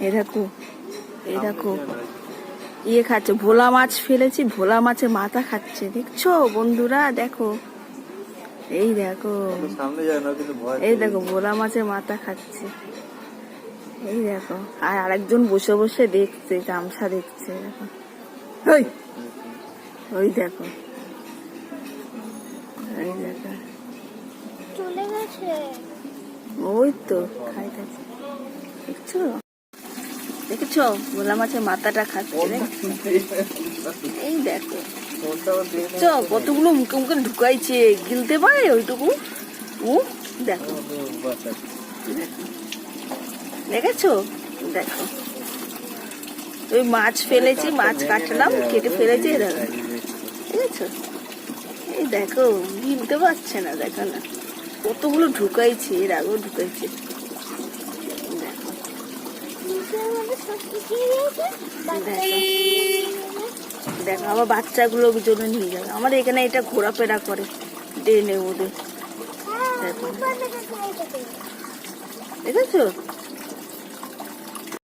এই দেখো এই দেখো ইয়ে খাচ্ছে, ভোলা মাছ ফেলেছি, ভোলা মাছের মাথা খাচ্ছে, দেখছো বন্ধুরা? দেখো এই দেখো, এই দেখো ভোলা মাছের মাথা খাচ্ছে, এই দেখো। আর আরেকজন বসে বসে দেখছে, গামছা দেখছে, দেখো ওই ওই দেখো, এই দেখো চলে গেছে, ওই তো খাইতেছে, দেখছো দেখেছো ভোলা মাছের মাথাটা খাচ্ছে, এই দেখো দেখছো কতগুলো মুখে মুখে ঢুকাইছে, গিলতে পারে ওইটুকু দেখো দেখেছো, দেখো ওই মাছ ফেলেছি, মাছ কাটলাম, কেটে ফেলেছি, দেখো দেখেছো, এই দেখো গিলতে পারছে না, দেখো না কতগুলো ঢুকাইছে, এর আগেও ঢুকাইছে, দেখো দেখো আবার বাচ্চাগুলোর জন্য নিয়ে যাবে, আমাদের এখানে এটা ঘোরাফেরা করে ড্রেনে ওদের, দেখো দেখেছো।